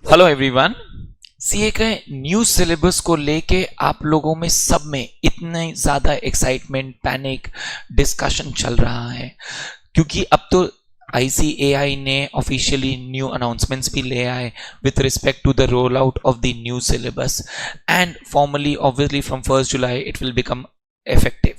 Hello everyone. CA के new syllabus को लेके आप लोगों में सब में इतने ज़्यादा एक्साइटमेंट, पैनिक, डिस्कशन चल रहा है क्योंकि अब तो ICAI ने ऑफिशियली न्यू अनाउंसमेंट्स भी ले आए with respect to the roll out of the new syllabus and formally obviously from 1 July it will become effective.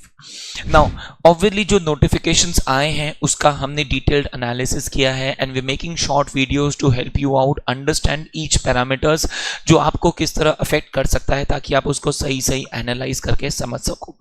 Now obviously जो नोटिफिकेशंस आए हैं उसका हमने डिटेल्ड एनालिसिस किया है and we making short videos to help you out understand each parameters जो आपको किस तरह अफेक्ट कर सकता है ताकि आप उसको सही सही एनालाइज करके समझ सको।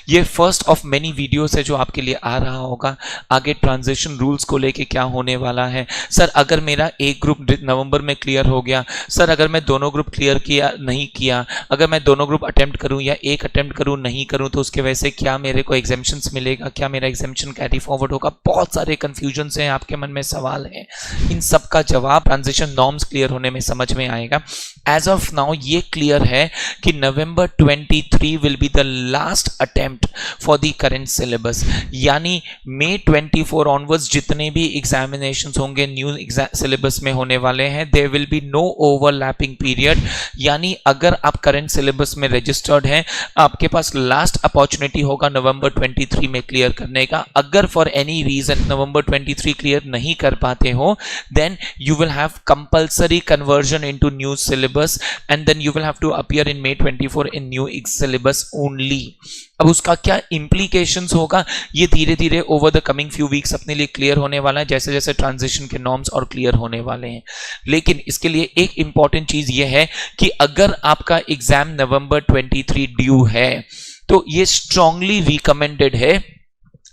ये फर्स्ट ऑफ मेनी वीडियोस है जो आपके लिए आ रहा होगा। आगे ट्रांजिशन रूल्स को लेके क्या होने वाला है। सर अगर मेरा एक ग्रुप नवंबर में क्लियर हो गया, सर अगर मैं दोनों ग्रुप क्लियर किया नहीं किया, अगर मैं दोनों ग्रुप अटेम्प्ट करूं या एक अटेम्प्ट करूं नहीं करूं तो उसके वजह से क्या मेरे को एग्जामिशंस मिलेगा, क्या मेरा एग्जामिशन कैरी फॉरवर्ड होगा। बहुत सारे कंफ्यूजन हैं, आपके मन में सवाल हैं, इन सब का जवाब ट्रांजिशन नॉर्म्स क्लियर होने में समझ में आएगा। एज ऑफ नाउ ये क्लियर है कि नवंबर 23 will be the last attempt for the current syllabus, यानी मई 24 ऑनवर्ड्स जितने भी एग्जामिनेशंस होंगे न्यू सिलेबस में होने वाले हैं, there will be no overlapping period. यानी अगर आप करेंट सिलेबस में रजिस्टर्ड हैं, आपके पास लास्ट अपॉर्चुनिटी होगा नवंबर 23 में क्लियर करने का। अगर for any reason November 23 clear नहीं कर पाते हो, then you will have compulsory conversion into new syllabus and then you will have to appear in May 24 in new syllabus only. अब उसका क्या इंप्लीकेशंस होगा ये धीरे धीरे over the coming few weeks अपने लिए क्लियर होने वाला है, जैसे जैसे ट्रांजिशन के नॉर्म्स और क्लियर होने वाले हैं। लेकिन इसके लिए एक इंपॉर्टेंट चीज ये है कि अगर आपका एग्जाम नवंबर 23 ड्यू है तो ये स्ट्रांगली रिकमेंडेड है,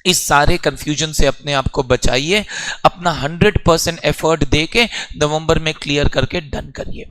इस सारे कंफ्यूजन से अपने आप को बचाइए, अपना 100% एफर्ट देके नवंबर में क्लियर करके डन करिए।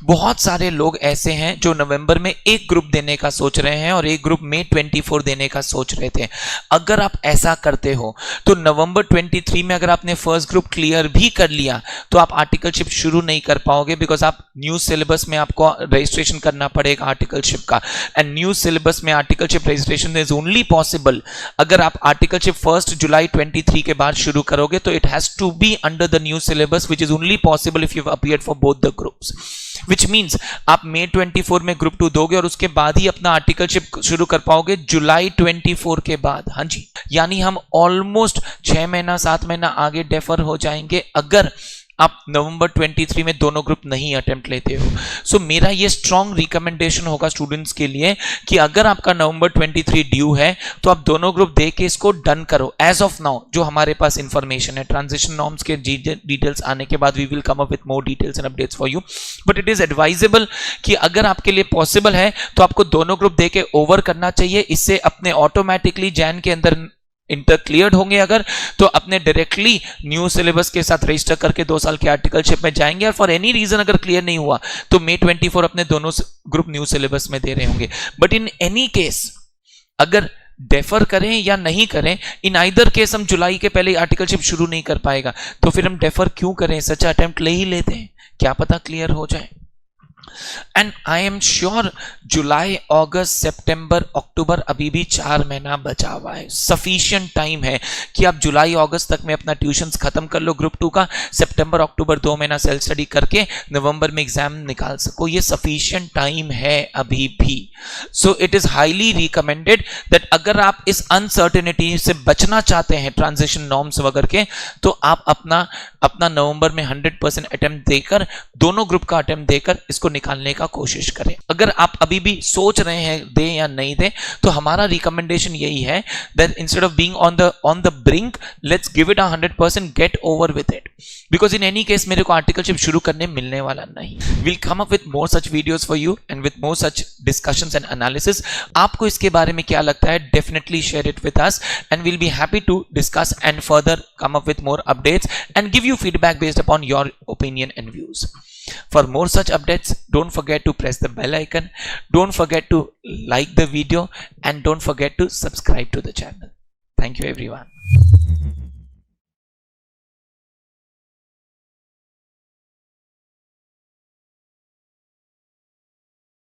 बहुत सारे लोग ऐसे हैं जो नवंबर में एक ग्रुप देने का सोच रहे हैं और एक ग्रुप में 24 देने का सोच रहे थे। अगर आप ऐसा करते हो तो नवंबर 23 में अगर आपने फर्स्ट ग्रुप क्लियर भी कर लिया तो आप आर्टिकलशिप शुरू नहीं कर पाओगे, बिकॉज आप न्यू सिलेबस में आपको रजिस्ट्रेशन करना पड़ेगा आर्टिकलशिप का, एंड न्यू सिलेबस में articleship registration is only possible अगर आप आर्टिकलशिप 1 जुलाई 23 के बाद शुरू करोगे, तो it has to be under the new syllabus which is only possible if you have appeared for both the groups, which means आप मई 24 में ग्रुप 2 दोगे और उसके बाद ही अपना आर्टिकलशिप शुरू कर पाओगे जुलाई 24 के बाद। हाँ जी, यानी हम ऑलमोस्ट 6 महीना 7 महीना आगे डेफर हो जाएंगे अगर आप नवंबर 23 में दोनों ग्रुप नहीं अटेम्प्ट लेते हो। सो मेरा ये स्ट्रॉन्ग रिकमेंडेशन होगा स्टूडेंट्स के लिए कि अगर आपका नवंबर 23 ड्यू है तो आप दोनों ग्रुप दे के इसको डन करो। एज ऑफ नाउ जो हमारे पास इंफॉर्मेशन है, ट्रांजिशन नॉर्म्स के डिटेल्स आने के बाद we will come up with more details and updates for you, but it is advisable कि अगर आपके लिए पॉसिबल है तो आपको दोनों ग्रुप दे के ओवर करना चाहिए। इससे अपने ऑटोमेटिकली जैन के अंदर इंटर क्लियर्ड होंगे अगर, तो अपने डायरेक्टली न्यू सिलेबस के साथ रजिस्टर करके 2 साल के आर्टिकलशिप में जाएंगे। और फॉर एनी रीजन अगर क्लियर नहीं हुआ तो मई 24 अपने दोनों ग्रुप न्यू सिलेबस में दे रहे होंगे। बट इन एनी केस अगर डेफर करें या नहीं करें, इन आइदर केस हम जुलाई के पहले आर्टिकलशिप शुरू नहीं कर पाएगा, तो फिर हम डेफर क्यों करें, सच अटेम्प्ट ले ही लेते हैं, क्या पता क्लियर हो जाए। एंड आई एम श्योर जुलाई, अगस्त, सितंबर, अक्टूबर अभी भी 4 महीना बचा हुआ है। सफिशिएंट टाइम है कि आप जुलाई अगस्त तक में अपना ट्यूशंस खत्म कर लो ग्रुप 2 का, सितंबर अक्टूबर 2 महीना सेल्फ स्टडी करके नवंबर में एग्जाम निकाल सको। ये सफिशिएंट टाइम है अभी भी। So it is highly recommended that अगर आप इस अनसर्टेनिटी से बचना चाहते हैं ट्रांजिशन नॉर्म्स वगैरह के, तो आप अपना नवंबर में 100% अटेम्प्ट देकर, दोनों ग्रुप का अटेम्प्ट देकर इसको निकालने का कोशिश करें। अगर आप अभी भी सोच रहे हैं दें या नहीं दें, तो हमारा रिकमेंडेशन यही है that instead of being on the brink, let's give it 100%, get over with it, because in any case मेरे को आर्टिकलशिप शुरू करने मिलने वाला नहीं। Will come up with more such videos for you and with more such discussions and analysis. आपको इसके बारे में क्या लगता है, definitely share it with us and will be happy to discuss and further come up with more updates and give you feedback based upon your opinion and views. For more such updates, don't forget to press the bell icon, don't forget to like the video, and don't forget to subscribe to the channel. Thank you everyone.